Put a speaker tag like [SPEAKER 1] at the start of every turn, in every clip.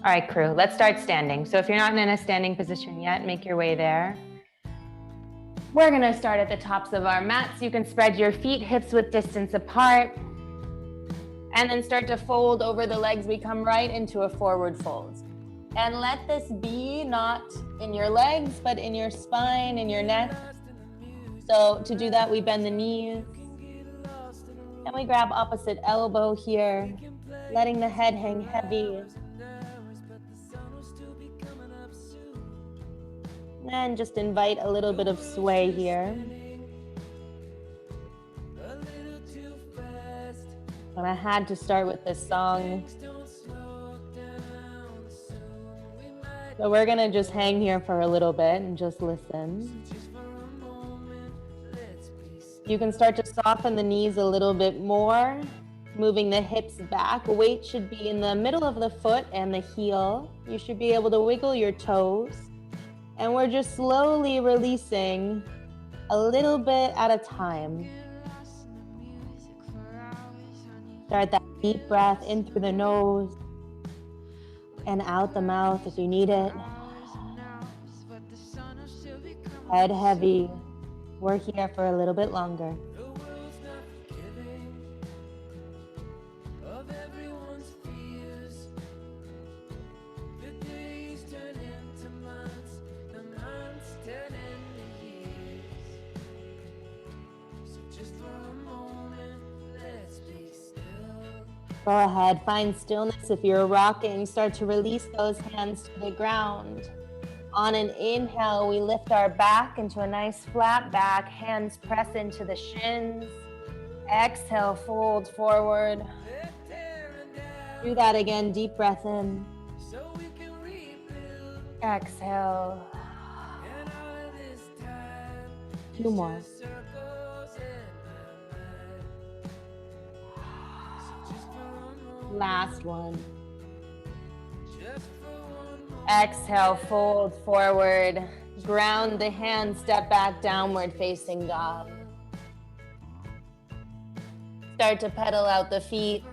[SPEAKER 1] All right, crew, let's start standing. So if you're not in a standing position yet, make your way there. We're gonna start at the tops of our mats. You can spread your feet hips width distance apart and then start to fold over the legs. We come right into a forward fold. And let this be not in your legs, but in your spine, in your neck. So to do that, we bend the knees and we grab opposite elbow here, letting the head hang heavy. And just invite a little bit of sway here. And I had to start with this song. So we're gonna just hang here for a little bit and just listen. You can start to soften the knees a little bit more, moving the hips back. Weight should be in the middle of the foot and the heel. You should be able to wiggle your toes. And we're just slowly releasing a little bit at a time. Start that deep breath in through the nose and out the mouth if you need it. Head heavy. We're here for a little bit longer. Go ahead, find stillness. If you're rocking, start to release those hands to the ground. On an inhale, we lift our back into a nice flat back. Hands press into the shins. Exhale, fold forward. Do that again, deep breath in. Exhale. 2 more. Last one. Exhale, fold forward. Ground the hands, step back, downward facing dog. Start to pedal out the feet.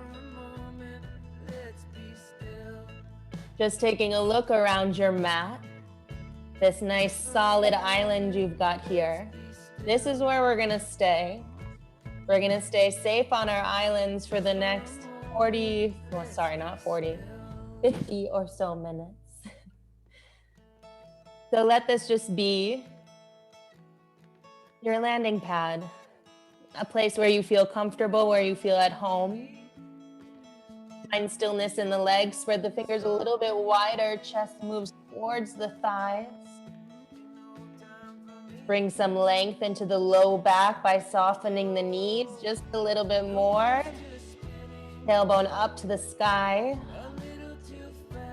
[SPEAKER 1] Just taking a look around your mat. This nice solid island you've got here. This is where we're gonna stay. We're gonna stay safe on our islands for the next 50 or so minutes. So let this just be your landing pad, a place where you feel comfortable, where you feel at home. Find stillness in the legs, spread the fingers a little bit wider, chest moves towards the thighs. Bring some length into the low back by softening the knees just a little bit more. Tailbone up to the sky.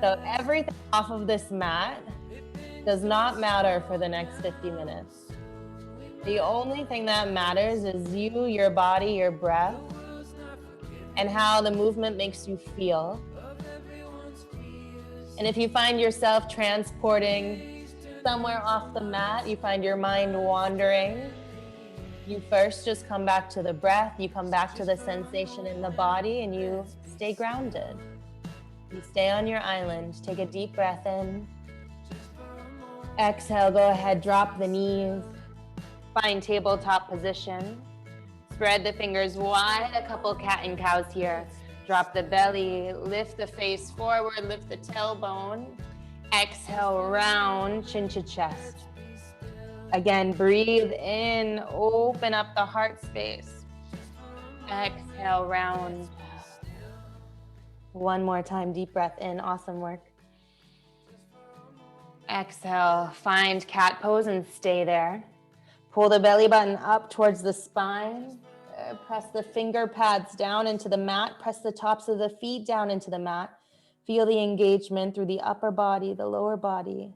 [SPEAKER 1] So everything off of this mat does not matter for the next 50 minutes. The only thing that matters is you, your body, your breath, and how the movement makes you feel. And if you find yourself transporting somewhere off the mat, you find your mind wandering, you first just come back to the breath, you come back to the sensation in the body, and you stay grounded. You stay on your island. Take a deep breath in. Exhale, go ahead, drop the knees. Find tabletop position. Spread the fingers wide, a couple cat and cows here. Drop the belly, lift the face forward, lift the tailbone. Exhale, round, chin to chest. Again, breathe in, open up the heart space. Exhale, round. One more time, deep breath in, awesome work. Exhale, find cat pose and stay there. Pull the belly button up towards the spine. Press the finger pads down into the mat. Press the tops of the feet down into the mat. Feel the engagement through the upper body, the lower body.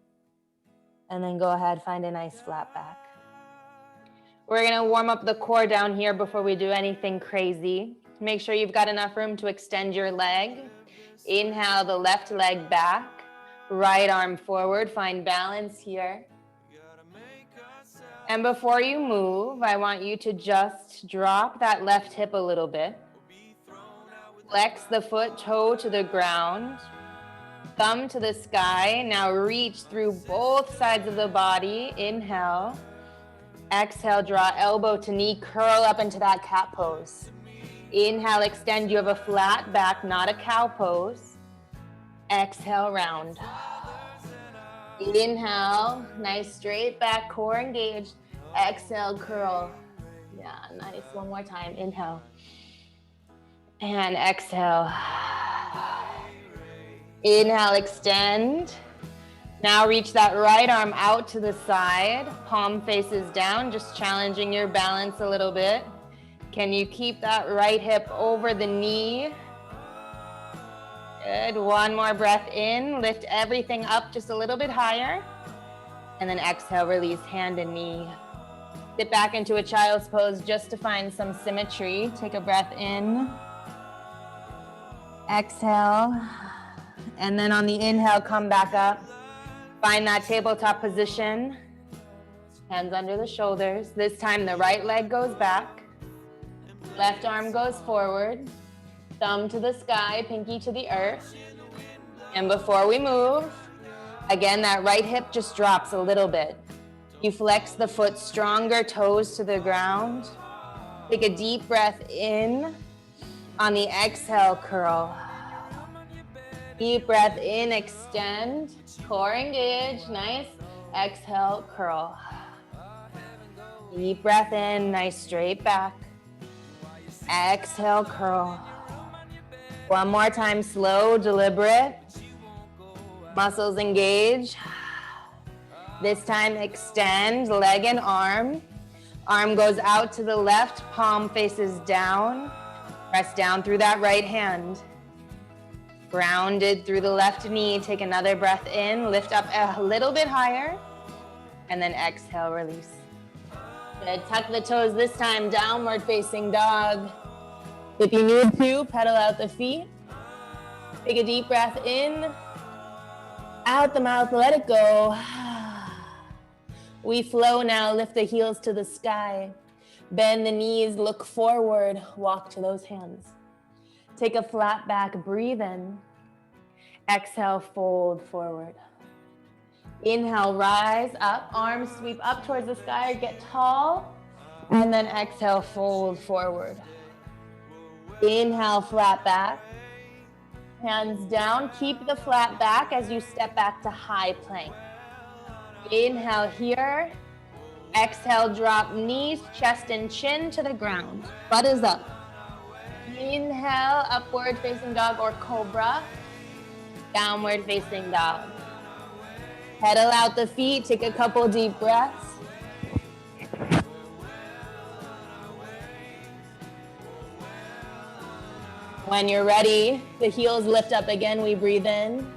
[SPEAKER 1] And then go ahead, find a nice flat back. We're gonna warm up the core down here before we do anything crazy. Make sure you've got enough room to extend your leg. Inhale the left leg back. Right arm forward, find balance here. And before you move, I want you to just drop that left hip a little bit. Flex the foot toe to the ground. Thumb to the sky. Now reach through both sides of the body. Inhale. Exhale, draw elbow to knee, curl up into that cat pose. Inhale, extend. You have a flat back, not a cow pose. Exhale, round. Inhale, nice straight back, core engaged. Exhale, curl. Yeah, nice. One more time. Inhale. And exhale. Inhale, extend. Now reach that right arm out to the side. Palm faces down, just challenging your balance a little bit. Can you keep that right hip over the knee? Good. One more breath in. Lift everything up just a little bit higher. And then exhale, release hand and knee. Sit back into a child's pose just to find some symmetry. Take a breath in. Exhale. And then on the inhale, come back up. Find that tabletop position. Hands under the shoulders. This time the right leg goes back. Left arm goes forward. Thumb to the sky, pinky to the earth. And before we move, again, that right hip just drops a little bit. You flex the foot stronger, toes to the ground. Take a deep breath in. On the exhale, curl. Deep breath in, extend. Core engage, nice. Exhale, curl. Deep breath in, nice straight back. Exhale, curl. One more time, slow, deliberate. Muscles engage. This time, extend, leg and arm. Arm goes out to the left, palm faces down. Press down through that right hand. Grounded through the left knee. Take another breath in, lift up a little bit higher, and then exhale, release. Good. Tuck the toes this time, downward facing dog. If you need to, pedal out the feet. Take a deep breath in, out the mouth, let it go. We flow now, lift the heels to the sky. Bend the knees, look forward, walk to those hands. Take a flat back, breathe in. Exhale, fold forward. Inhale, rise up, arms sweep up towards the sky, get tall. And then exhale, fold forward. Inhale, flat back. Hands down, keep the flat back as you step back to high plank. Inhale here. Exhale, drop knees, chest and chin to the ground. Butt is up. Inhale, upward facing dog or cobra. Downward facing dog. Pedal out the feet, take a couple deep breaths. When you're ready, the heels lift up again, we breathe in.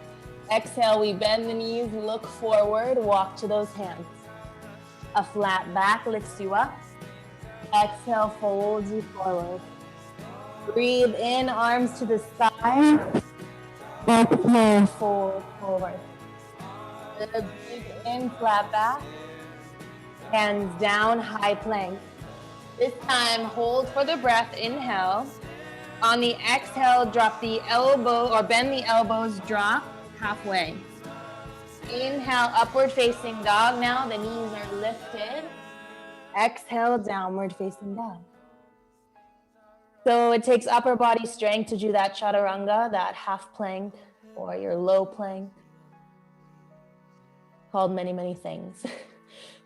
[SPEAKER 1] Exhale, we bend the knees, look forward, walk to those hands. A flat back lifts you up. Exhale, folds you forward. Breathe in, arms to the sky. Exhale, fold forward. Breathe in, flat back. Hands down, high plank. This time, hold for the breath, inhale. On the exhale, drop the elbow or bend the elbows, drop halfway. Inhale, upward facing dog now, the knees are lifted. Exhale, downward facing dog. So it takes upper body strength to do that chaturanga, that half plank or your low plank, called many, many things.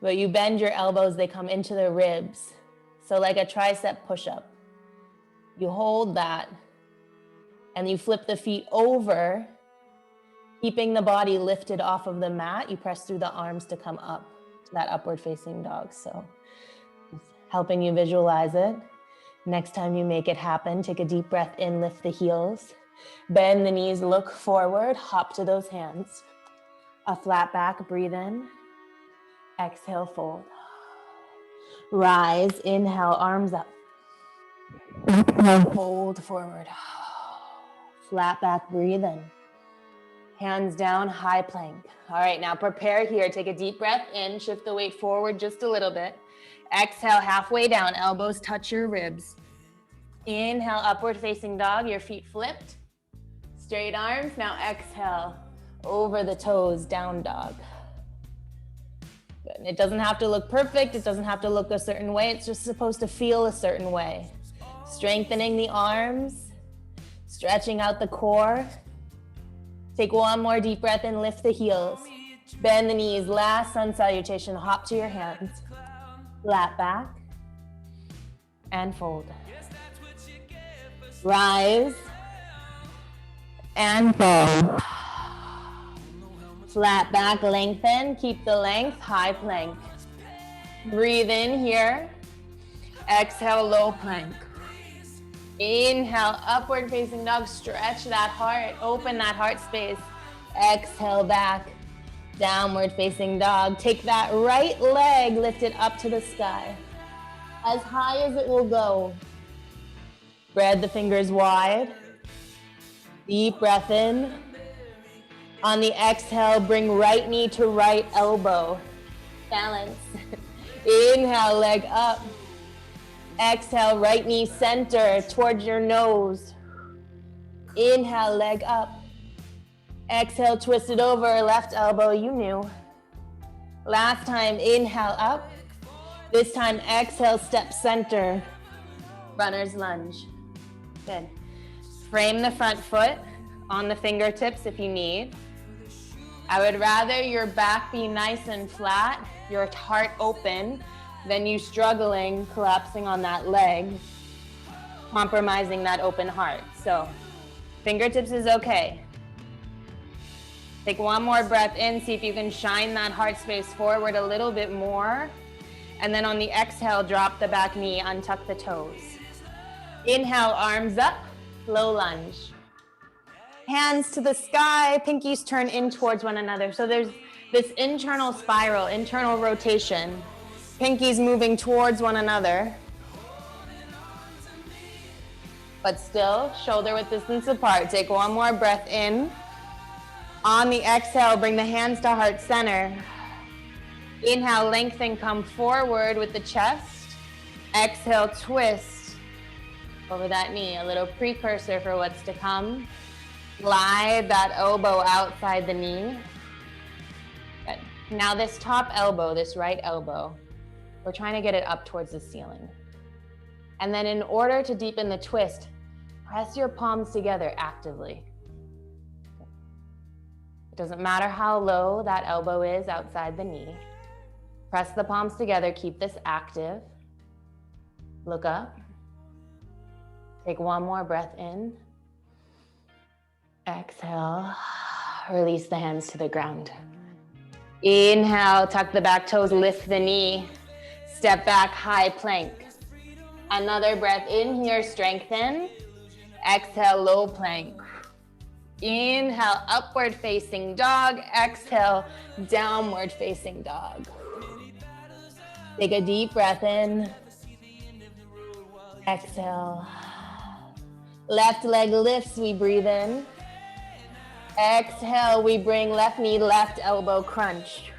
[SPEAKER 1] But you bend your elbows, they come into the ribs. So like a tricep push-up. You hold that and you flip the feet over, keeping the body lifted off of the mat. You press through the arms to come up to that upward facing dog. So it's helping you visualize it. Next time you make it happen, take a deep breath in, lift the heels, bend the knees, look forward, hop to those hands. A flat back, breathe in, exhale, fold. Rise, inhale, arms up. Fold forward. Flat back, breathe in. Hands down, high plank. All right, now prepare here. Take a deep breath in, shift the weight forward just a little bit. Exhale, halfway down, elbows touch your ribs. Inhale, upward facing dog, your feet flipped. Straight arms, now exhale. over the toes, down dog. Good. It doesn't have to look perfect. It doesn't have to look a certain way. It's just supposed to feel a certain way. Strengthening the arms, stretching out the core. Take one more deep breath and lift the heels. Bend the knees, last sun salutation, hop to your hands. Flat back and fold. Rise and fold. Flat back, lengthen, keep the length, high plank. Breathe in here. Exhale, low plank. Inhale, upward facing dog, stretch that heart, open that heart space. Exhale back, downward facing dog. Take that right leg, lift it up to the sky, as high as it will go. Spread the fingers wide. Deep breath in. On the exhale, bring right knee to right elbow. Balance. Inhale, leg up. Exhale, right knee center towards your nose. Inhale, leg up. Exhale, twist it over, left elbow, you knew. Last time, inhale up. This time, exhale, step center. Runner's lunge. Good. Frame the front foot on the fingertips if you need. I would rather your back be nice and flat, your heart open, than you struggling, collapsing on that leg, compromising that open heart. So fingertips is okay. Take one more breath in, see if you can shine that heart space forward a little bit more. And then on the exhale, drop the back knee, untuck the toes. Inhale, arms up, low lunge. Hands to the sky, pinkies turn in towards one another. So there's this internal spiral, internal rotation. Pinkies moving towards one another. But still, shoulder width distance apart. Take one more breath in. On the exhale, bring the hands to heart center. Inhale, lengthen, come forward with the chest. Exhale, twist over that knee. A little precursor for what's to come. Glide that elbow outside the knee. Good. Now this top elbow, this right elbow, we're trying to get it up towards the ceiling. And then in order to deepen the twist, press your palms together actively. It doesn't matter how low that elbow is outside the knee. Press the palms together, keep this active. Look up. Take one more breath in. Exhale, release the hands to the ground. Inhale, tuck the back toes, lift the knee. Step back, high plank. Another breath in here, strengthen. Exhale, low plank. Inhale, upward facing dog. Exhale, downward facing dog. Take a deep breath in. Exhale. Left leg lifts, we breathe in. Exhale, we bring left knee, left elbow crunch.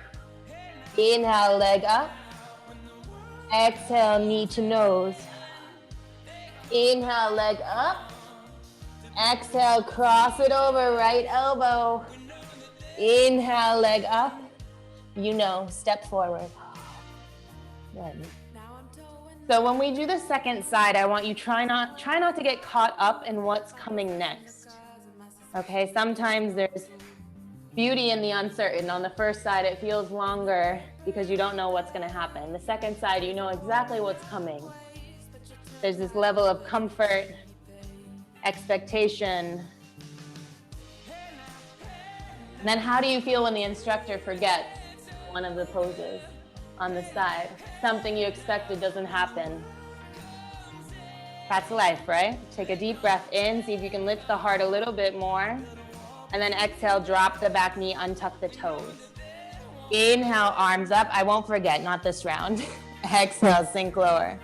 [SPEAKER 1] Inhale, leg up. Exhale, knee to nose. Inhale, leg up. Exhale, cross it over, right elbow. Inhale, leg up. You know, step forward. Good. So when we do the second side, I want you try not to get caught up in what's coming next. Okay, sometimes there's beauty in the uncertain. On the first side, it feels longer because you don't know what's going to happen. The second side, you know exactly what's coming. There's this level of comfort, expectation. And then how do you feel when the instructor forgets one of the poses on the side? Something you expected doesn't happen. That's life, right? Take a deep breath in, see if you can lift the heart a little bit more. And then exhale, drop the back knee, untuck the toes. Inhale, arms up. I won't forget, not this round. Exhale, sink lower.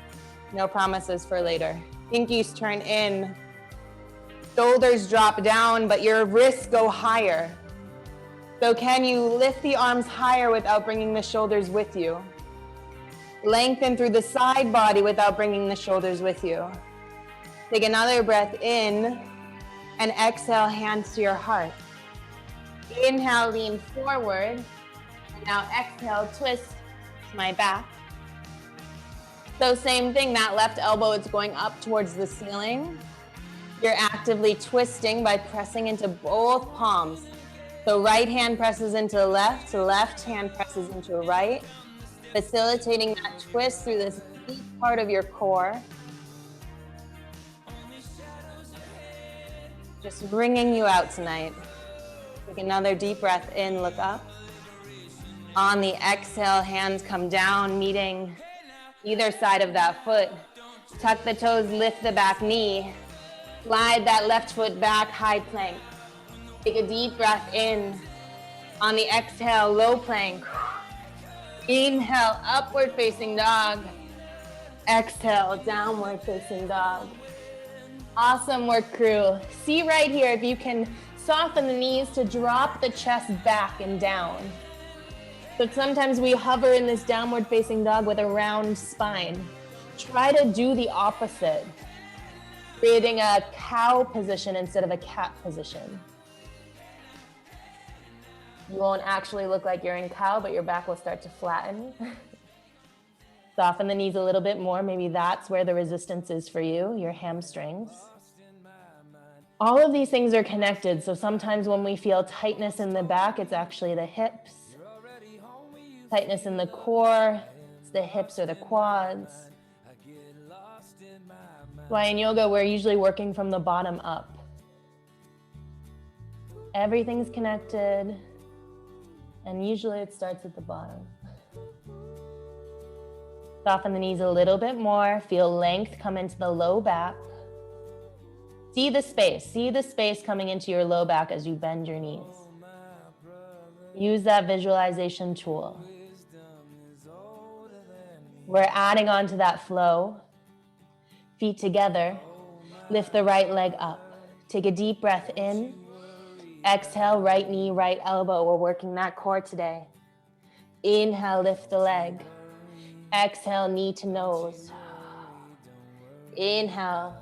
[SPEAKER 1] No promises for later. Pinkies turn in. Shoulders drop down, but your wrists go higher. So can you lift the arms higher without bringing the shoulders with you? Lengthen through the side body without bringing the shoulders with you. Take another breath in and exhale, hands to your heart. Inhale, lean forward. And now exhale, twist to my back. So same thing, that left elbow is going up towards the ceiling. You're actively twisting by pressing into both palms. So right hand presses into left hand presses into right, facilitating that twist through this deep part of your core. Just wringing you out tonight. Take another deep breath in, look up. On the exhale, hands come down, meeting either side of that foot. Tuck the toes, lift the back knee. Slide that left foot back, high plank. Take a deep breath in. On the exhale, low plank. Inhale, upward facing dog. Exhale, downward facing dog. Awesome work, crew. See right here if you can soften the knees to drop the chest back and down. So sometimes we hover in this downward facing dog with a round spine. Try to do the opposite, creating a cow position instead of a cat position. You won't actually look like you're in cow, but your back will start to flatten. Soften the knees a little bit more. Maybe that's where the resistance is for you, your hamstrings. All of these things are connected. So sometimes when we feel tightness in the back, it's actually the hips. Tightness in the core, it's the hips or the quads. Why in yoga, we're usually working from the bottom up. Everything's connected, and usually it starts at the bottom. Soften the knees a little bit more. Feel length come into the low back. See the space coming into your low back as you bend your knees. Use that visualization tool. We're adding on to that flow. Feet together. Lift the right leg up. Take a deep breath in. Exhale, right knee, right elbow. We're working that core today. Inhale, lift the leg. Exhale, knee to nose. Inhale,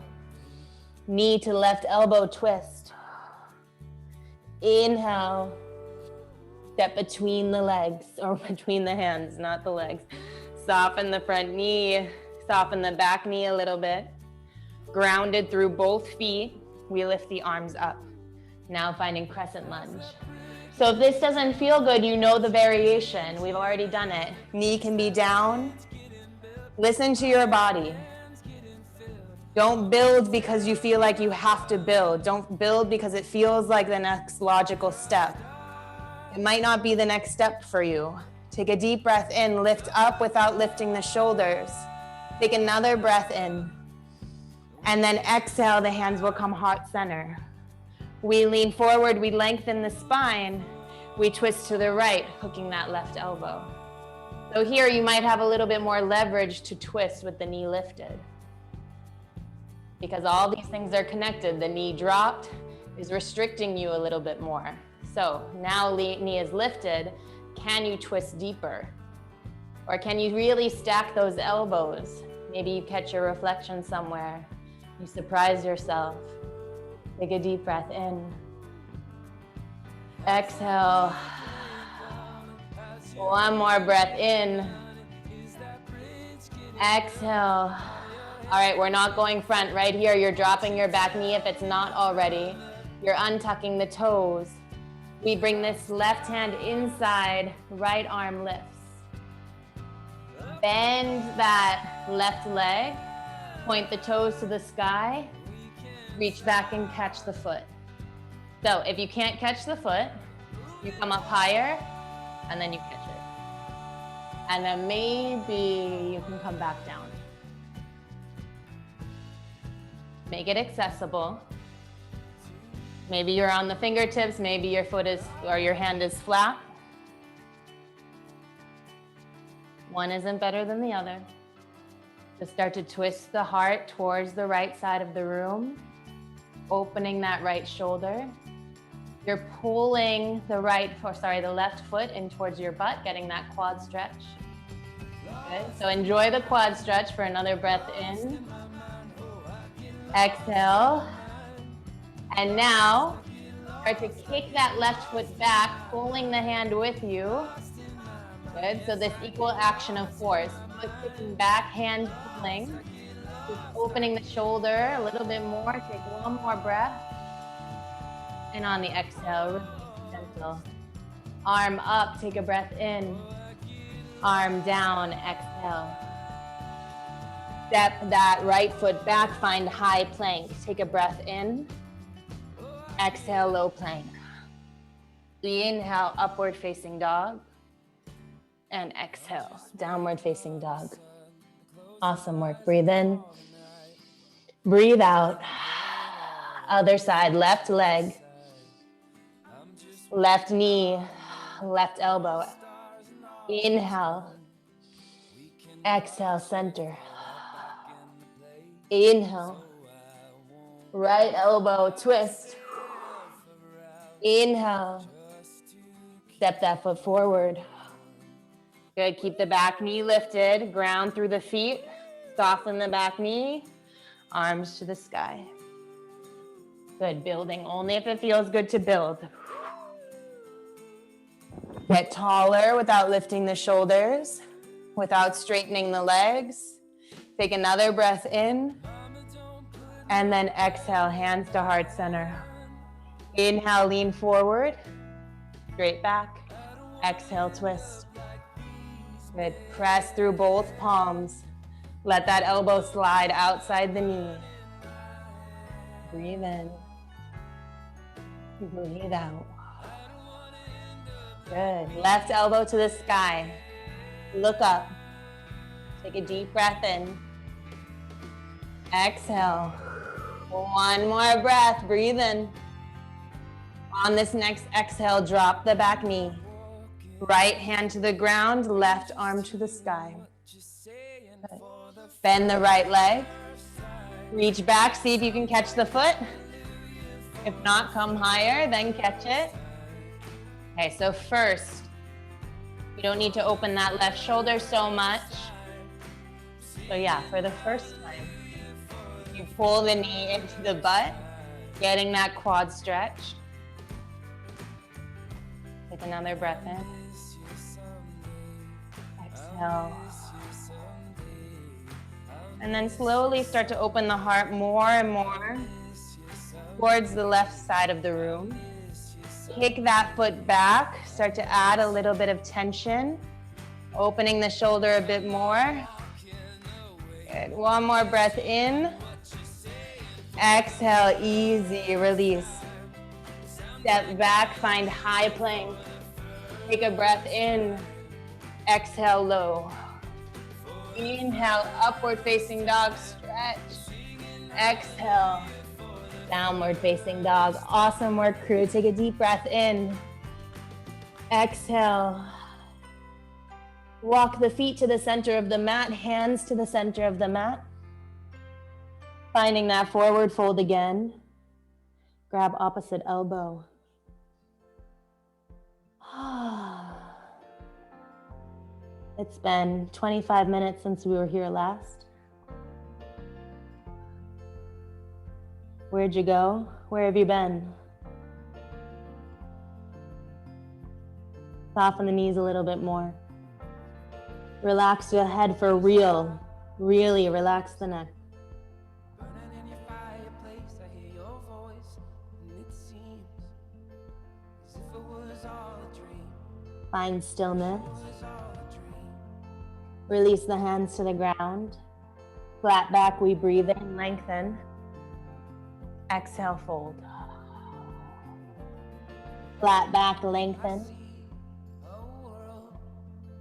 [SPEAKER 1] knee to left elbow twist. Inhale, step between the legs, or between the hands, not the legs. Soften the front knee, soften the back knee a little bit. Grounded through both feet, we lift the arms up. Now finding crescent lunge. So if this doesn't feel good, you know the variation. We've already done it. Knee can be down. Listen to your body. Don't build because you feel like you have to build. Don't build because it feels like the next logical step. It might not be the next step for you. Take a deep breath in, lift up without lifting the shoulders. Take another breath in. And then exhale, the hands will come heart center. We lean forward, we lengthen the spine. We twist to the right, hooking that left elbow. So here you might have a little bit more leverage to twist with the knee lifted. Because all these things are connected. The knee dropped is restricting you a little bit more. So now knee is lifted. Can you twist deeper? Or can you really stack those elbows? Maybe you catch your reflection somewhere. You surprise yourself. Take a deep breath in. Exhale. One more breath in. Exhale. All right, we're not going front. Right here, you're dropping your back knee if it's not already. You're untucking the toes. We bring this left hand inside, right arm lifts. Bend that left leg. Point the toes to the sky. Reach back and catch the foot. So if you can't catch the foot, you come up higher and then you catch it. And then maybe you can come back down. Make it accessible. Maybe you're on the fingertips, maybe your foot is, or your hand is flat. One isn't better than the other. Just start to twist the heart towards the right side of the room, opening that right shoulder. You're pulling the left foot in towards your butt, getting that quad stretch. Good. So enjoy the quad stretch for another breath in. Exhale. And now Start to kick that left foot back, pulling the hand with you. Good, so this equal action of force. Foot kicking back, hand pulling. Just opening the shoulder a little bit more. Take one more breath. And on the exhale, gentle. Arm up, take a breath in. Arm down, exhale. Step that right foot back, find high plank. Take a breath in. Exhale, low plank. Inhale, upward facing dog. And exhale, downward facing dog. Awesome work. Breathe in. Breathe out. Other side, left leg. Left knee, left elbow. Inhale. Exhale, center. Inhale. Right elbow, twist. Inhale. Step that foot forward. Good, keep the back knee lifted, ground through the feet, soften the back knee, arms to the sky. Good, building only if it feels good to build. Get taller without lifting the shoulders, without straightening the legs. Take another breath in, and then exhale, hands to heart center. Inhale, lean forward, straight back. Exhale, twist. Good. Press through both palms. Let that elbow slide outside the knee. Breathe in. Breathe out. Good. Left elbow to the sky. Look up. Take a deep breath in. Exhale. One more breath. Breathe in. On this next exhale, drop the back knee. Right hand to the ground, left arm to the sky. Good. Bend the right leg. Reach back, see if you can catch the foot. If not, come higher, then catch it. Okay, so first, you don't need to open that left shoulder so much. So yeah, for the first time, you pull the knee into the butt, getting that quad stretched. Take another breath in. Exhale. And then slowly start to open the heart more and more towards the left side of the room. Kick that foot back. Start to add a little bit of tension. Opening the shoulder a bit more. Good. One more breath in. Exhale, easy release. Step back, find high plank. Take a breath in. Exhale, low. Inhale, upward facing dog, stretch. Exhale, downward facing dog. Awesome work, crew. Take a deep breath in. Exhale. Walk the feet to the center of the mat, hands to the center of the mat. Finding that forward fold again. Grab opposite elbow. It's been 25 minutes since we were here last. Where'd you go? Where have you been? Soften the knees a little bit more. Relax the head for real. Really relax the neck. Find stillness. Release the hands to the ground. Flat back, we breathe in, lengthen. Exhale, fold. Flat back, lengthen.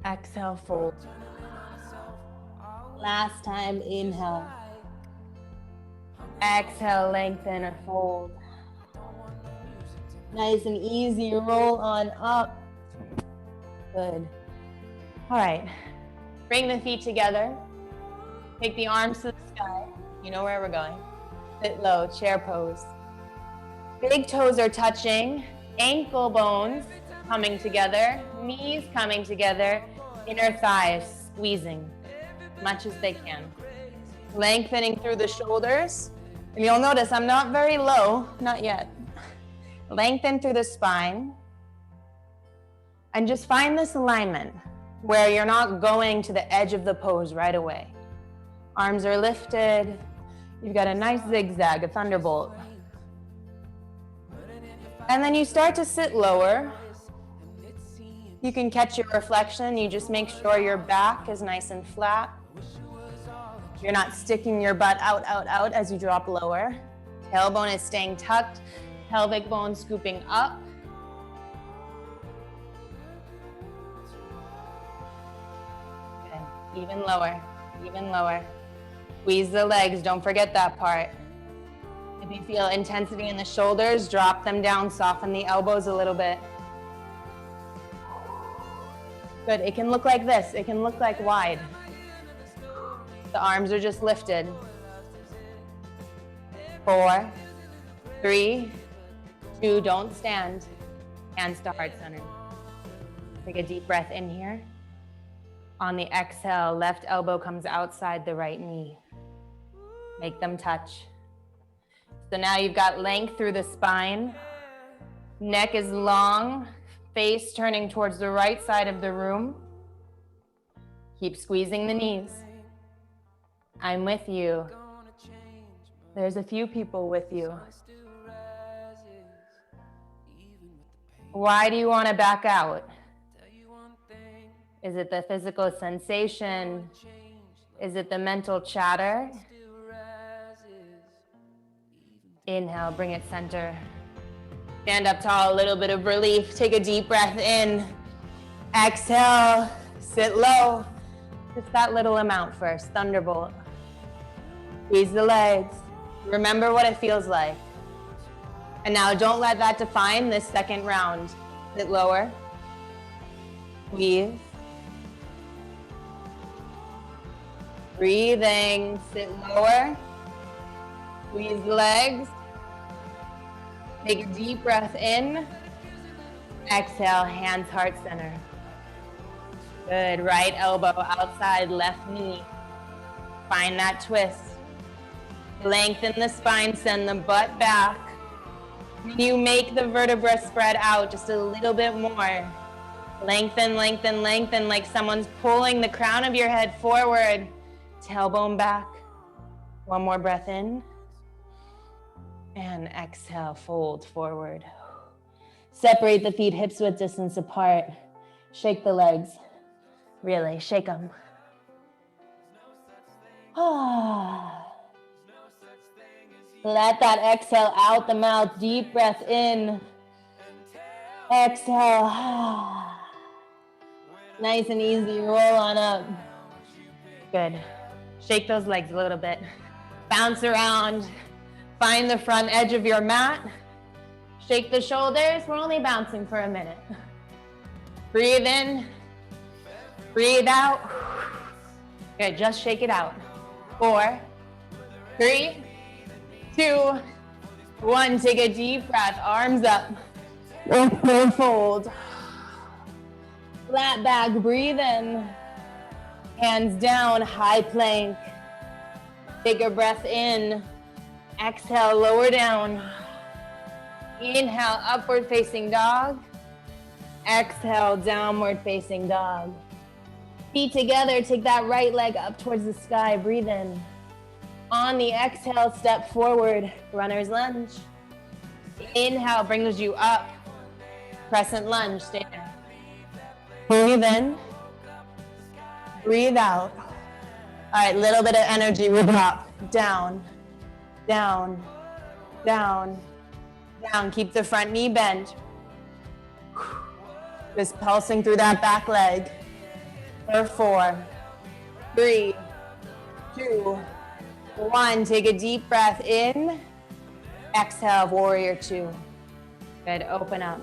[SPEAKER 1] Exhale, fold. Last time, inhale. Exhale, lengthen and fold. Nice and easy, roll on up. Good. All right. Bring the feet together. Take the arms to the sky. You know where we're going. Sit low, chair pose. Big toes are touching. Ankle bones coming together. Knees coming together. Inner thighs squeezing as much as they can. Lengthening through the shoulders. And you'll notice I'm not very low, not yet. Lengthen through the spine. And just find this alignment where you're not going to the edge of the pose right away. Arms are lifted. You've got a nice zigzag, a thunderbolt. And then you start to sit lower. You can catch your reflection. You just make sure your back is nice and flat. You're not sticking your butt out as you drop lower. Tailbone is staying tucked. Pelvic bone scooping up. Good. Even lower, even lower. Squeeze the legs, don't forget that part. If you feel intensity in the shoulders, drop them down, soften the elbows a little bit. Good, it can look like this, it can look like wide. The arms are just lifted. 4, 3, 2, don't stand. Hands to heart center. Take a deep breath in here. On the exhale, left elbow comes outside the right knee. Make them touch. So now you've got length through the spine. Neck is long, face turning towards the right side of the room. Keep squeezing the knees. I'm with you. There's a few people with you. Why do you want to back out? Is it the physical sensation? Is it the mental chatter? Inhale, bring it center. Stand up tall, a little bit of relief. Take a deep breath in. Exhale, sit low. Just that little amount first, thunderbolt. Squeeze the legs. Remember what it feels like. And now don't let that define this second round. Sit lower. Squeeze. Breathing, sit lower. Squeeze the legs. Take a deep breath in. Exhale, hands heart center. Good, right elbow outside left knee. Find that twist. Lengthen the spine, send the butt back. You make the vertebra spread out just a little bit more. Lengthen, lengthen, lengthen, like someone's pulling the crown of your head forward. Tailbone back. One more breath in. And exhale, fold forward. Separate the feet hips width distance apart. Shake the legs. Really, shake them. Let that exhale out the mouth. Deep breath in. Exhale. Nice and easy. Roll on up. Good. Shake those legs a little bit. Bounce around. Find the front edge of your mat. Shake the shoulders. We're only bouncing for a minute. Breathe in. Breathe out. Good, just shake it out. 4, 3, 2, 1. Take a deep breath. Arms up. Fold. Flat back. Breathe in. Hands down. High plank. Take a breath in. Exhale, lower down. Inhale, upward facing dog. Exhale, downward facing dog. Feet together, take that right leg up towards the sky. Breathe in. On the exhale, step forward, runner's lunge. Inhale brings you up. Crescent lunge, stay there. Breathe in. Breathe out. All right, little bit of energy, we drop. Down. Down, down, down. Keep the front knee bent. Just pulsing through that back leg. For 4, 3, 2, 1. Take a deep breath in. Exhale, warrior 2. Good, open up.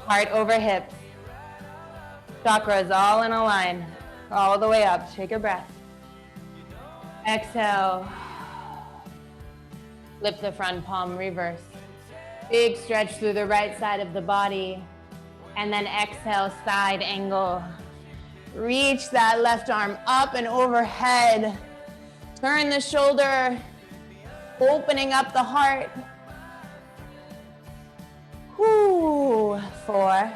[SPEAKER 1] Heart over hips. Chakras all in a line. All the way up. Take a breath. Exhale. Flip the front palm, reverse. Big stretch through the right side of the body. And then exhale, side angle. Reach that left arm up and overhead. Turn the shoulder, opening up the heart. 4,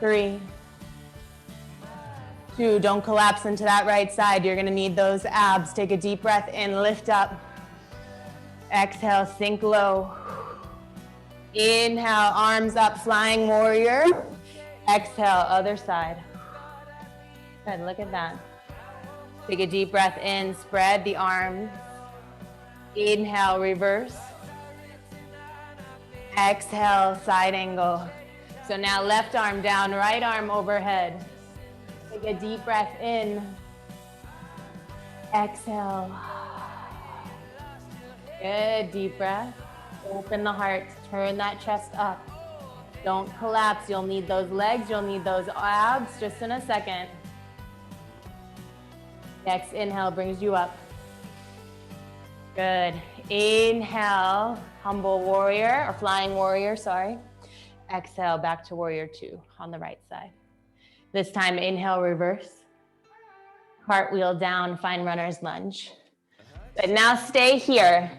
[SPEAKER 1] 3, 2. Don't collapse into that right side. You're gonna need those abs. Take a deep breath in, lift up. Exhale, sink low. Inhale, arms up, flying warrior. Exhale, other side. Good, look at that. Take a deep breath in, spread the arms. Inhale, reverse. Exhale, side angle. So now left arm down, right arm overhead. Take a deep breath in. Exhale. Good, deep breath. Open the heart, turn that chest up. Don't collapse, you'll need those legs, you'll need those abs just in a second. Next inhale brings you up. Good, inhale, humble warrior, or flying warrior, sorry. Exhale, back to warrior 2 on the right side. This time, inhale, reverse. Cartwheel down, find runner's lunge. But now stay here.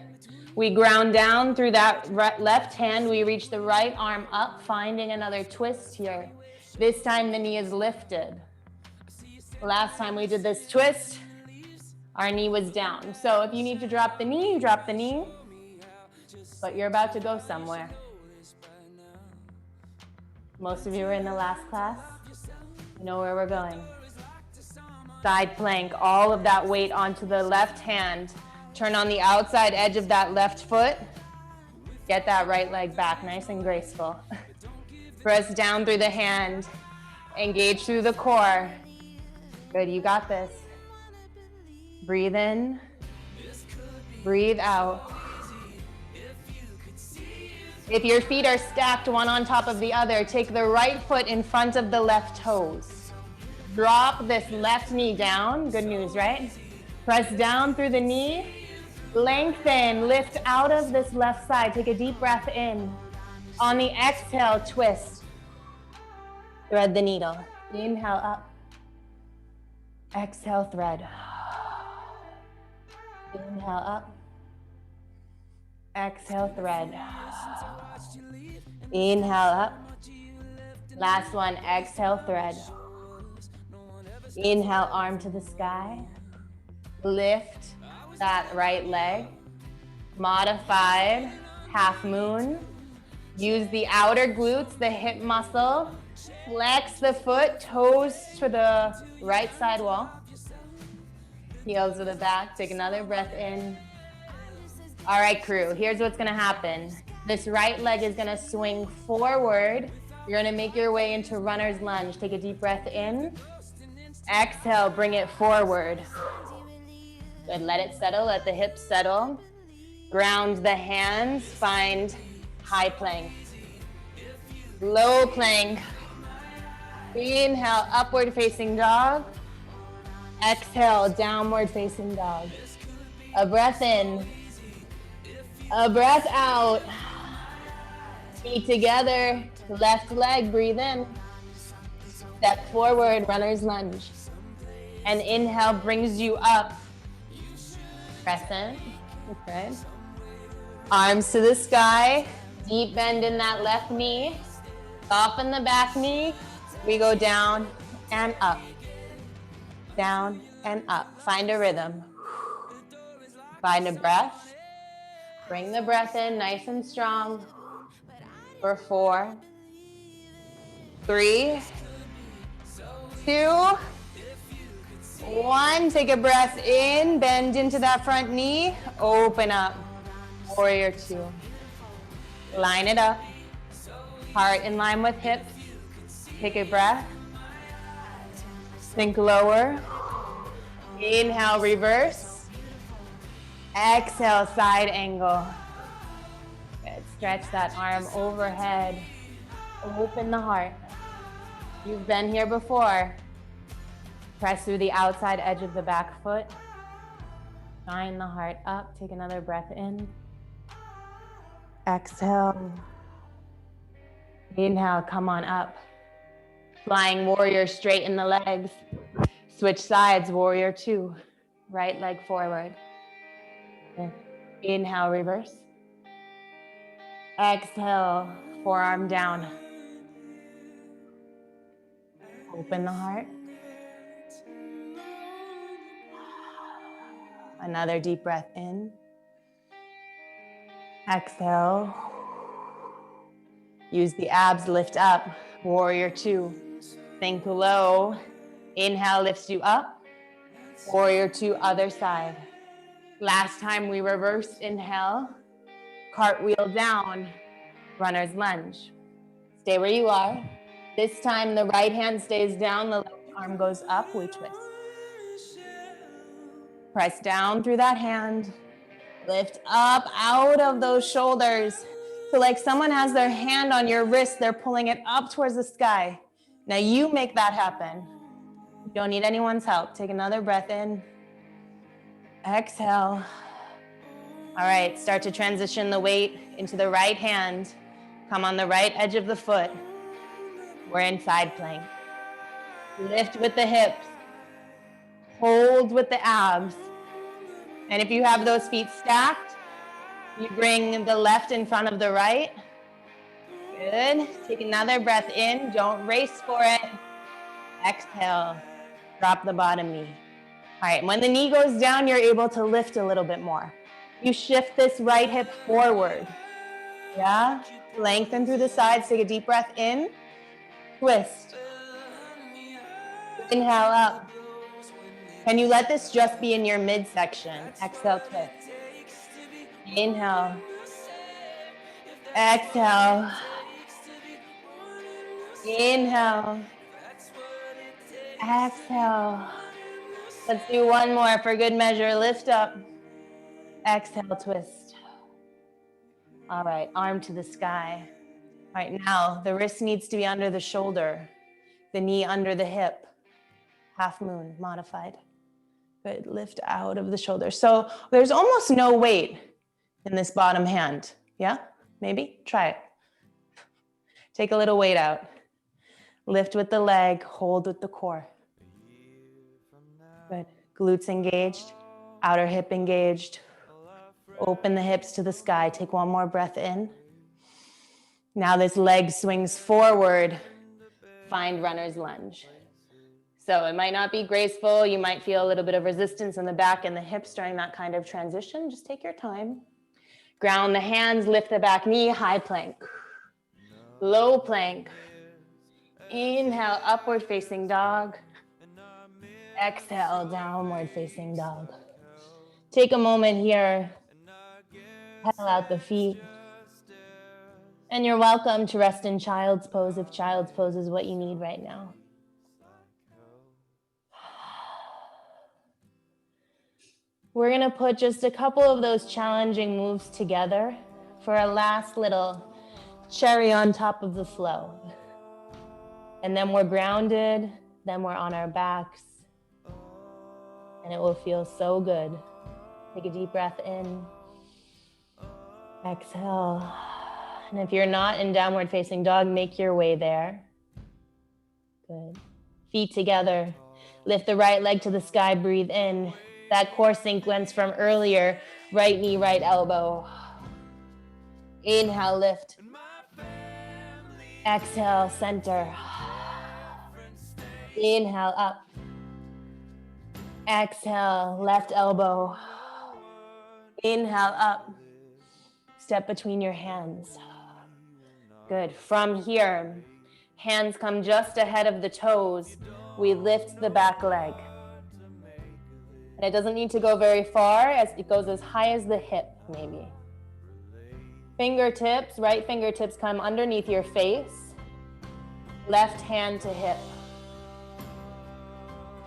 [SPEAKER 1] We ground down through that left hand. We reach the right arm up, finding another twist here. This time the knee is lifted. Last time we did this twist, our knee was down. So if you need to drop the knee, drop the knee. But you're about to go somewhere. Most of you were in the last class. You know where we're going. Side plank, all of that weight onto the left hand. Turn on the outside edge of that left foot. Get that right leg back, nice and graceful. Press down through the hand. Engage through the core. Good, you got this. Breathe in. Breathe out. If your feet are stacked one on top of the other, take the right foot in front of the left toes. Drop this left knee down. Good news, right? Press down through the knee. Lengthen, lift out of this left side. Take a deep breath in. On the exhale, twist. Thread the needle. Inhale up. Exhale, thread. Inhale up. Exhale, thread. Inhale up. Last one, exhale, thread. Inhale, arm to the sky. Lift that right leg. Modified half moon. Use the outer glutes, the hip muscle. Flex the foot, toes to the right side wall. Heels to the back. Take another breath in. All right, crew, here's what's gonna happen. This right leg is gonna swing forward. You're gonna make your way into runner's lunge. Take a deep breath in. Exhale, bring it forward. Good, let it settle, let the hips settle. Ground the hands, find high plank. Low plank. Inhale, upward facing dog. Exhale, downward facing dog. A breath in. A breath out. Feet together, left leg, breathe in. Step forward, runner's lunge. And inhale brings you up. Crescent, okay. Arms to the sky, deep bend in that left knee. Soften the back knee. We go down and up. Down and up. Find a rhythm. Find a breath. Bring the breath in nice and strong. For 4, 3, 2, 1. Take a breath in, bend into that front knee, open up. Warrior 2. Line it up. Heart in line with hips. Take a breath. Sink lower. Inhale, reverse. Exhale, side angle. Good. Stretch that arm overhead. Open the heart. You've been here before. Press through the outside edge of the back foot. Shine the heart up. Take another breath in. Exhale. Inhale, come on up. Flying warrior, straighten the legs. Switch sides, warrior 2. Right leg forward. Inhale, reverse. Exhale, Forearm down. Open the heart. Another deep breath in. Exhale. Use the abs, lift up. Warrior two. Think low. Inhale lifts you up. Warrior two, other side. Last time we reversed, inhale. Cartwheel down. Runner's lunge. Stay where you are. This time the right hand stays down, the left arm goes up, we twist. Press down through that hand. Lift up out of those shoulders. So like someone has their hand on your wrist, they're pulling it up towards the sky. Now you make that happen. You don't need anyone's help. Take another breath in. Exhale. All right, start to transition the weight into the right hand. Come on the right edge of the foot. We're in side plank. Lift with the hips. Hold with the abs. And if you have those feet stacked, you bring the left in front of the right. Good. Take another breath in. Don't race for it. Exhale. Drop the bottom knee. All right, when the knee goes down, you're able to lift a little bit more. You shift this right hip forward. Yeah? Lengthen through the sides. Take a deep breath in. Twist. Inhale up. Can you let this just be in your midsection? Exhale, twist. Inhale. Exhale. Inhale. Exhale. Let's do one more for good measure. Lift up. Exhale, twist. All right, arm to the sky. All right, now the wrist needs to be under the shoulder, the knee under the hip. Half moon, modified. Good, lift out of the shoulder. So there's almost no weight in this bottom hand. Yeah, maybe? Try it. Take a little weight out. Lift with the leg, hold with the core. Good, glutes engaged, outer hip engaged. Open the hips to the sky. Take one more breath in. Now this leg swings forward. Find runner's lunge. So it might not be graceful. You might feel a little bit of resistance in the back and the hips during that kind of transition. Just take your time. Ground the hands, lift the back knee, high plank. Low plank. Inhale, upward facing dog. Exhale, downward facing dog. Take a moment here. Pedal out the feet. And you're welcome to rest in child's pose if child's pose is what you need right now. We're gonna put just a couple of those challenging moves together for a last little cherry on top of the flow. And then we're grounded, then we're on our backs, and it will feel so good. Take a deep breath in. Exhale. And if you're not in downward facing dog, make your way there. Good. Feet together. Lift the right leg to the sky, breathe in. That core sequence from earlier, right knee, right elbow. Inhale, lift. Exhale, center. Inhale, up. Exhale, left elbow. Inhale, up. Step between your hands. Good. From here, hands come just ahead of the toes. We lift the back leg. And it doesn't need to go very far, as it goes as high as the hip, maybe. Fingertips, right fingertips come underneath your face. Left hand to hip.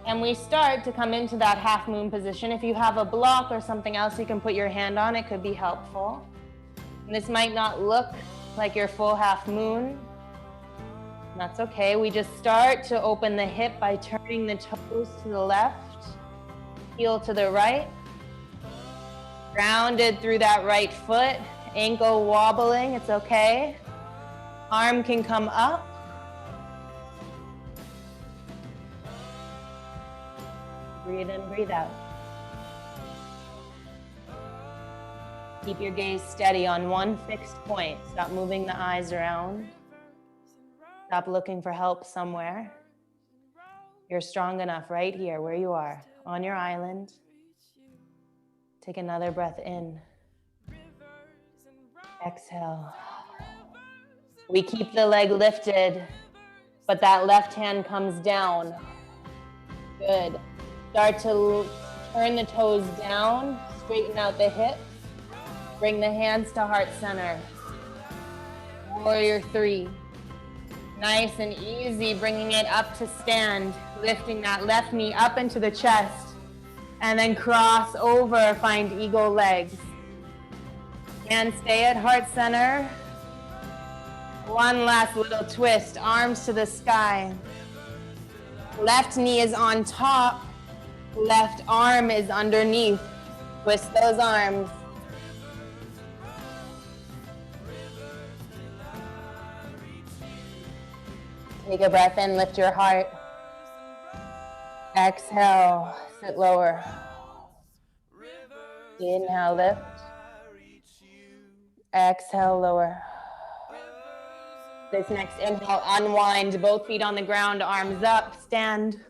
[SPEAKER 1] And we start to come into that half moon position. If you have a block or something else you can put your hand on, it could be helpful. And this might not look like your full half moon. That's okay. We just start to open the hip by turning the toes to the left, heel to the right. Grounded through that right foot, ankle wobbling, it's okay. Arm can come up. Breathe in, breathe out. Keep your gaze steady on one fixed point. Stop moving the eyes around. Stop looking for help somewhere. You're strong enough right here where you are, on your island. Take another breath in. Exhale. We keep the leg lifted, but that left hand comes down. Good. Start to turn the toes down, straighten out the hips. Bring the hands to heart center. Warrior 3. Nice and easy, bringing it up to stand, lifting that left knee up into the chest, and then cross over, find eagle legs. And stay at heart center. One last little twist, arms to the sky. Left knee is on top, left arm is underneath. Twist those arms. Take a breath in, lift your heart. Exhale, sit lower. Inhale, lift. Exhale, lower. This next inhale, unwind, both feet on the ground, arms up, stand.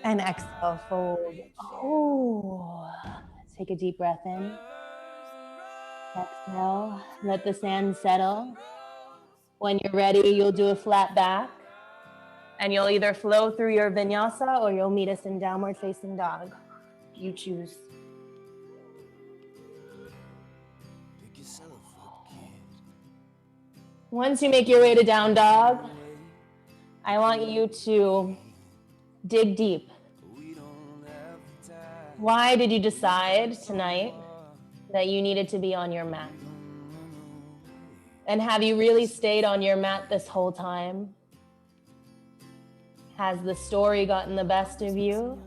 [SPEAKER 1] And exhale, fold. Oh, take a deep breath in. Exhale, let the sand settle. When you're ready, you'll do a flat back, and you'll either flow through your vinyasa or you'll meet us in downward facing dog. You choose. Once you make your way to down dog, I want you to dig deep. Why did you decide tonight that you needed to be on your mat? And have you really stayed on your mat this whole time? Has the story gotten the best of you?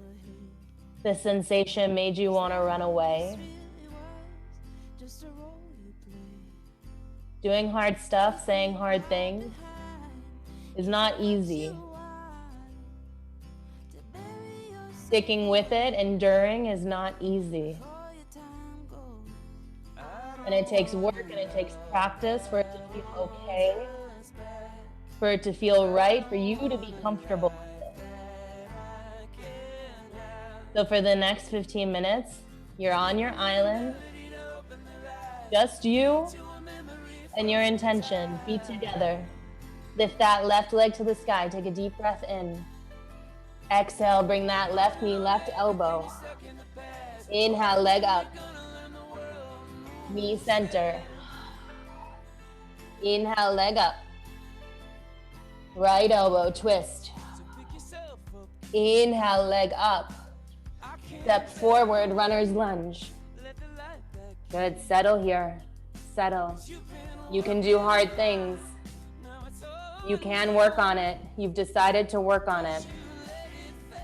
[SPEAKER 1] The sensation made you want to run away? Doing hard stuff, saying hard things is not easy. Sticking with it, enduring is not easy. And it takes work and it takes practice for it to feel okay, for it to feel right, for you to be comfortable with it. So for the next 15 minutes, you're on your island, just you and your intention, feet together. Lift that left leg to the sky, take a deep breath in. Exhale, bring that left knee, left elbow. Inhale, leg up. Knee center. Inhale, leg up. Right elbow, twist. Inhale, leg up. Step forward, runner's lunge. Good, settle here. Settle. You can do hard things. You can work on it. You've decided to work on it.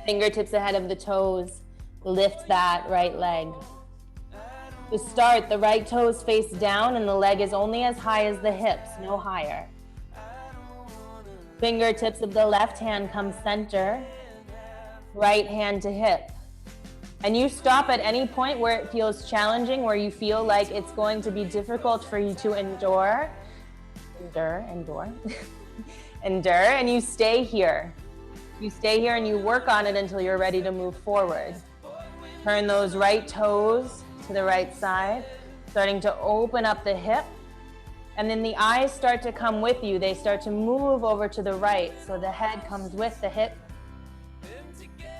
[SPEAKER 1] Fingertips ahead of the toes. Lift that right leg. To start, the right toes face down and the leg is only as high as the hips, no higher. Fingertips of the left hand come center, right hand to hip. And you stop at any point where it feels challenging, where you feel like it's going to be difficult for you to endure, and you stay here. You stay here and you work on it until you're ready to move forward. Turn those right toes to the right side, starting to open up the hip. And then the eyes start to come with you. They start to move over to the right. So the head comes with the hip.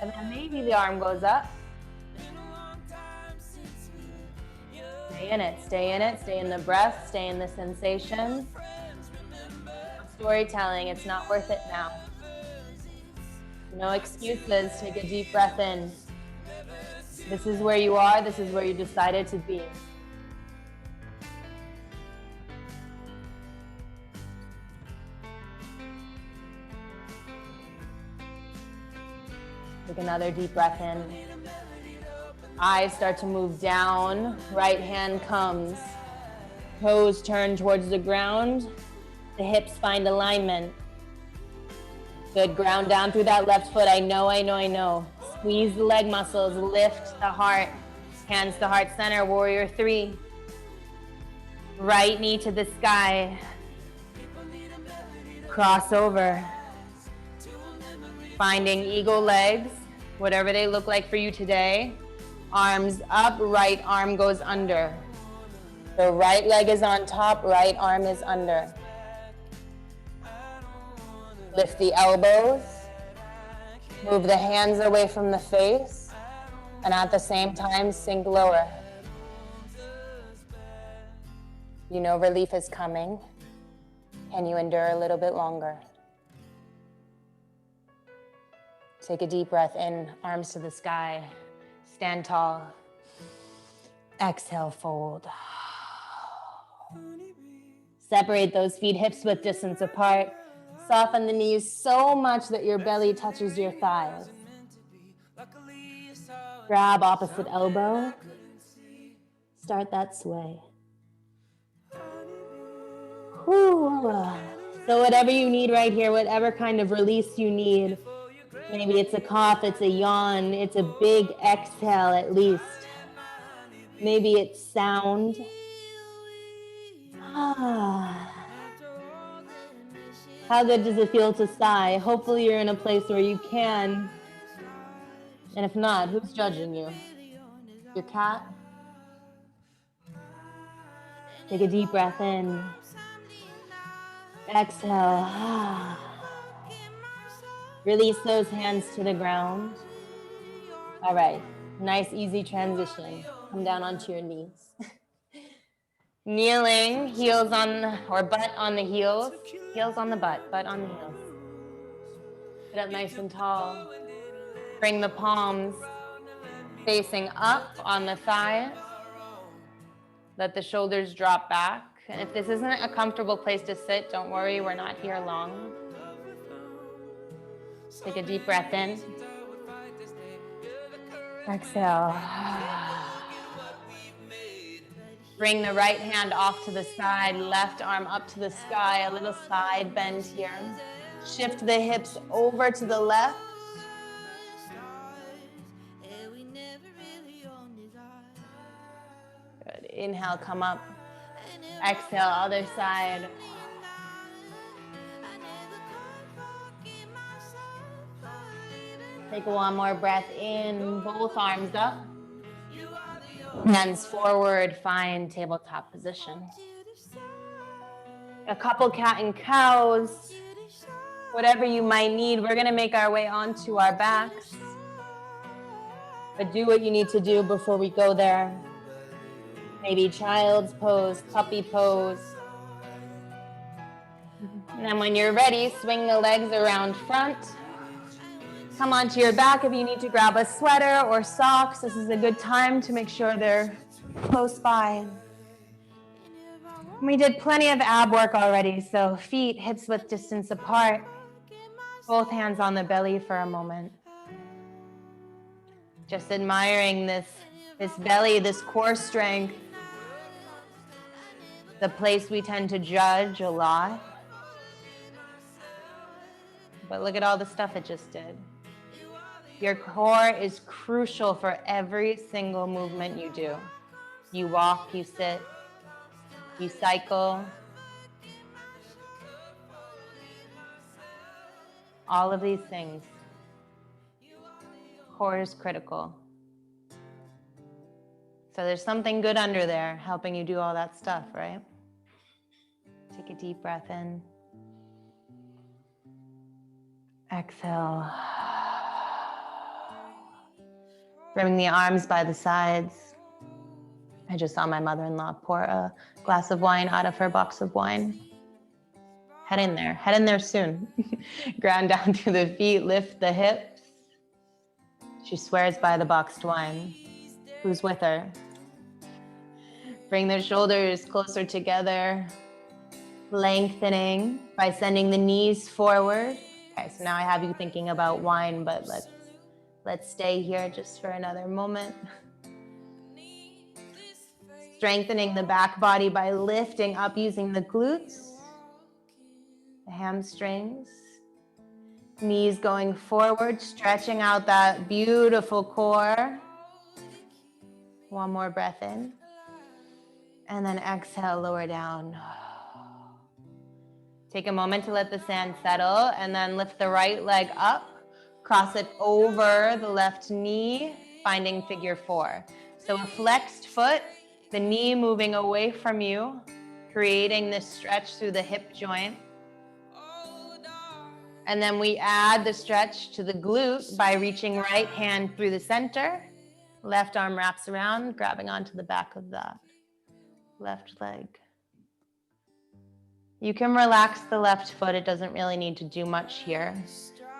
[SPEAKER 1] And then maybe the arm goes up. Stay in it, stay in it, stay in the breath, stay in the sensation. Storytelling, it's not worth it now. No excuses, take a deep breath in. This is where you are, this is where you decided to be. Take another deep breath in. Eyes start to move down, right hand comes. Toes turn towards the ground, the hips find alignment. Good, ground down through that left foot. I know. Squeeze the leg muscles, lift the heart. Hands to heart center, warrior 3. Right knee to the sky. Cross over. Finding eagle legs, whatever they look like for you today. Arms up, right arm goes under. The right leg is on top, right arm is under. Lift the elbows. Move the hands away from the face. And at the same time, sink lower. You know relief is coming. Can you endure a little bit longer? Take a deep breath in, arms to the sky. Stand tall. Exhale, fold. Separate those feet hips width distance apart. Soften the knees so much that your belly touches your thighs. Grab opposite elbow. Start that sway. Whew. So whatever you need right here, whatever kind of release you need, maybe it's a cough, it's a yawn, it's a big exhale at least. Maybe it's sound. How good does it feel to sigh? Hopefully you're in a place where you can. And if not, who's judging you? Your cat? Take a deep breath in. Exhale. Release those hands to the ground. All right, nice easy transition. Come down onto your knees. Kneeling, heels on, or butt on the heels. Heels on the butt on the heels. Sit up nice and tall. Bring the palms facing up on the thighs. Let the shoulders drop back. And if this isn't a comfortable place to sit, don't worry, we're not here long. Take a deep breath in. Exhale. Bring the right hand off to the side, left arm up to the sky, a little side bend here. Shift the hips over to the left. Good. Inhale, come up. Exhale, other side. Take one more breath in, both arms up. Hands forward, find tabletop position. A couple cat and cows. Whatever you might need, we're gonna make our way onto our backs. But do what you need to do before we go there. Maybe child's pose, puppy pose. And then when you're ready, swing the legs around front. Come onto your back if you need to grab a sweater or socks. This is a good time to make sure they're close by. We did plenty of ab work already, so feet hips width distance apart. Both hands on the belly for a moment. Just admiring this belly, this core strength. The place we tend to judge a lot. But look at all the stuff it just did. Your core is crucial for every single movement you do. You walk, you sit, you cycle. All of these things. Core is critical. So there's something good under there helping you do all that stuff, right? Take a deep breath in. Exhale. Bring the arms by the sides. I just saw my mother-in-law pour a glass of wine out of her box of wine. Head in there soon. Ground down to the feet, lift the hips. She swears by the boxed wine. Who's with her? Bring the shoulders closer together, lengthening by sending the knees forward. Okay, so now I have you thinking about wine, but let's stay here just for another moment. Strengthening the back body by lifting up using the glutes, the hamstrings, knees going forward, stretching out that beautiful core. One more breath in. And then exhale, lower down. Take a moment to let the sand settle, and then lift the right leg up, cross it over the left knee, finding figure 4. So a flexed foot, the knee moving away from you, creating this stretch through the hip joint. And then we add the stretch to the glute by reaching right hand through the center. Left arm wraps around, grabbing onto the back of that left leg. You can relax the left foot. It doesn't really need to do much here,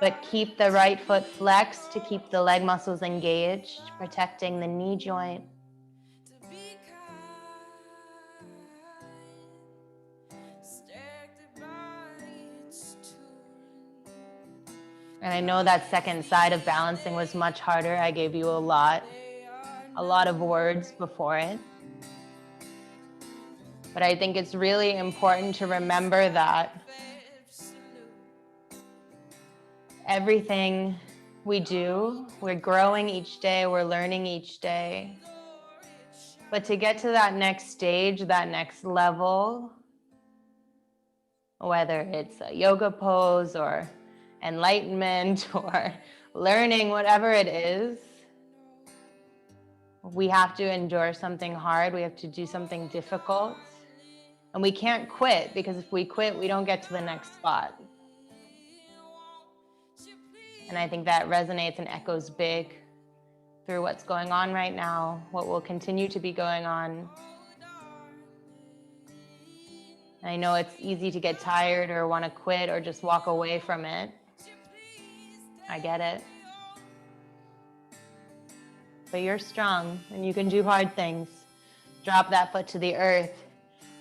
[SPEAKER 1] but keep the right foot flexed to keep the leg muscles engaged, protecting the knee joint. And I know that second side of balancing was much harder. I gave you a lot of words before it. But I think it's really important to remember that everything we do, we're growing each day, we're learning each day. But to get to that next stage, that next level, whether it's a yoga pose or enlightenment or learning, whatever it is, we have to endure something hard. We have to do something difficult. And we can't quit, because if we quit, we don't get to the next spot. And I think that resonates and echoes big through what's going on right now, what will continue to be going on. I know it's easy to get tired or want to quit or just walk away from it. I get it. But you're strong and you can do hard things. Drop that foot to the earth.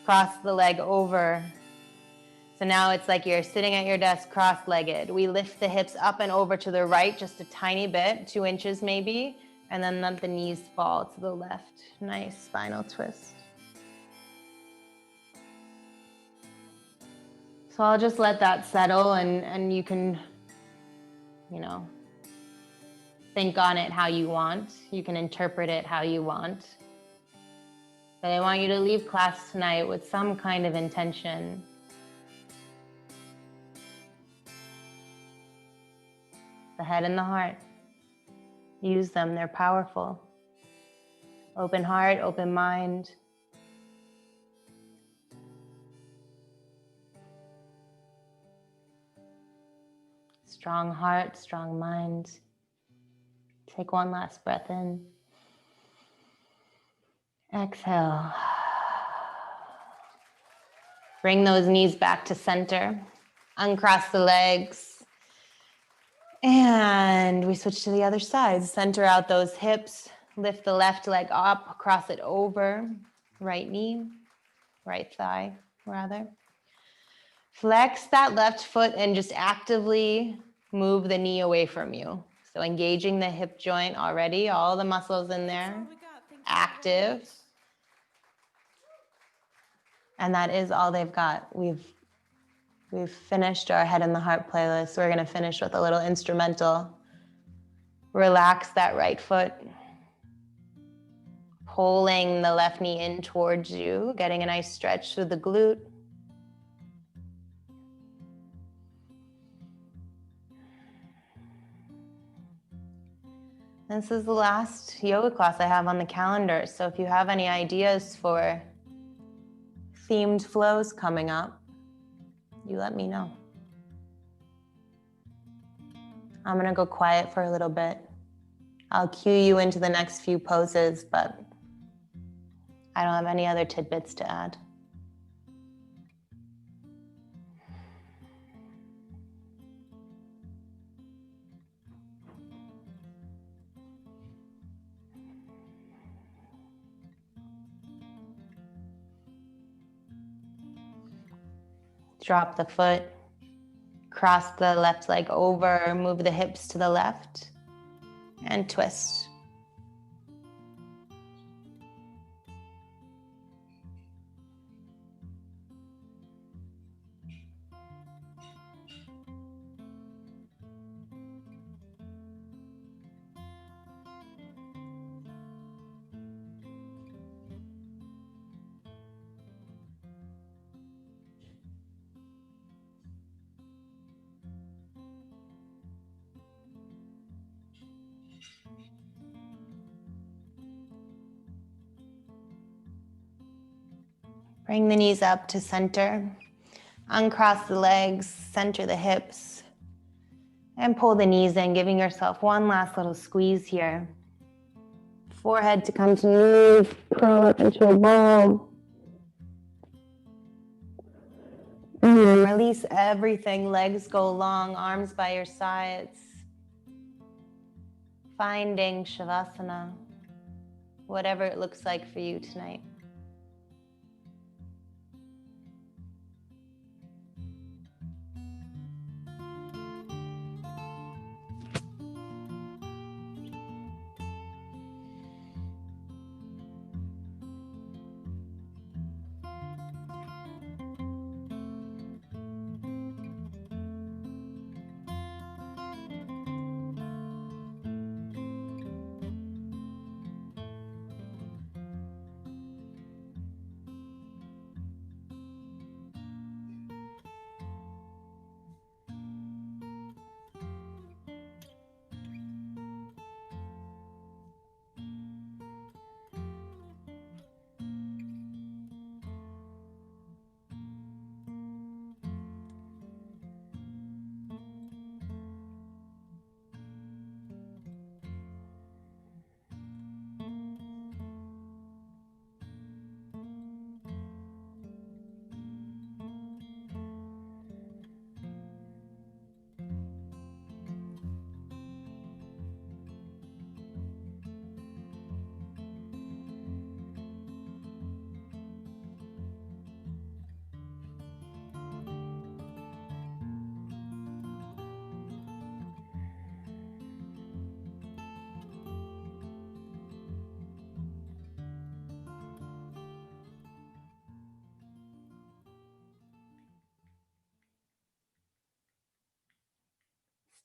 [SPEAKER 1] Cross the leg over. So now it's like you're sitting at your desk cross-legged. We lift the hips up and over to the right just a tiny bit, 2 inches maybe, and then let the knees fall to the left. Nice spinal twist. So I'll just let that settle, and you can, think on it how you want. You can interpret it how you want. But I want you to leave class tonight with some kind of intention. The head and the heart. Use them, they're powerful. Open heart, open mind. Strong heart, strong mind. Take one last breath in. Exhale. Bring those knees back to center. Uncross the legs. And we switch to the other side. Center out those hips. Lift the left leg up, cross it over. Right knee, right thigh, rather. Flex that left foot and just actively move the knee away from you. So engaging the hip joint already, all the muscles in there, active. And that is all they've got. We've finished our Head and the Heart playlist. We're gonna finish with a little instrumental. Relax that right foot. Pulling the left knee in towards you, getting a nice stretch through the glute. This is the last yoga class I have on the calendar. So if you have any ideas for themed flows coming up, you let me know. I'm gonna go quiet for a little bit. I'll cue you into the next few poses, but I don't have any other tidbits to add. Drop the foot, cross the left leg over, move the hips to the left, and twist. Bring the knees up to center. Uncross the legs, center the hips, and pull the knees in, giving yourself one last little squeeze here. Forehead to come to knees, curl up into a ball. And release everything. Legs go long, arms by your sides. Finding Shavasana, whatever it looks like for you tonight.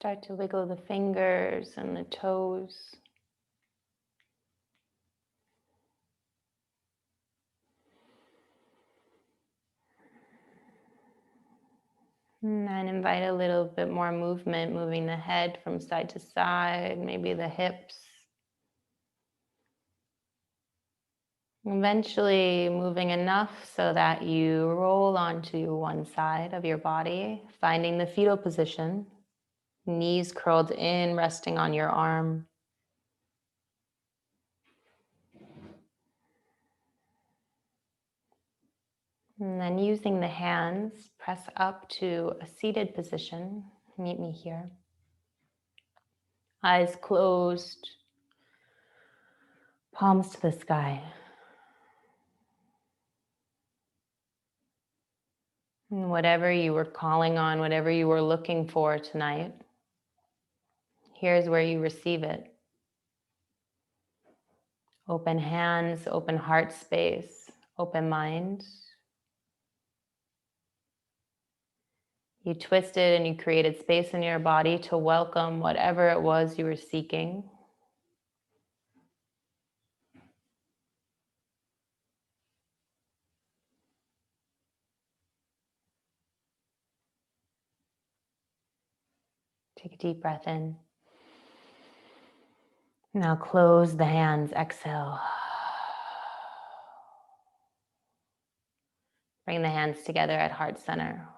[SPEAKER 1] Start to wiggle the fingers and the toes. And then invite a little bit more movement, moving the head from side to side, maybe the hips. Eventually moving enough so that you roll onto one side of your body, finding the fetal position, knees curled in, resting on your arm. And then using the hands, press up to a seated position. Meet me here. Eyes closed, palms to the sky. And whatever you were calling on, whatever you were looking for tonight, here's where you receive it. Open hands, open heart space, open mind. You twisted and you created space in your body to welcome whatever it was you were seeking. Take a deep breath in. Now close the hands, exhale. Bring the hands together at heart center.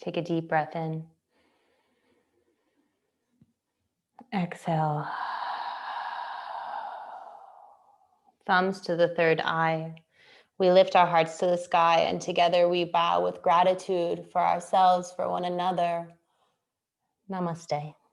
[SPEAKER 1] Take a deep breath in. Exhale. Thumbs to the third eye. We lift our hearts to the sky and together we bow with gratitude for ourselves, for one another. Namaste.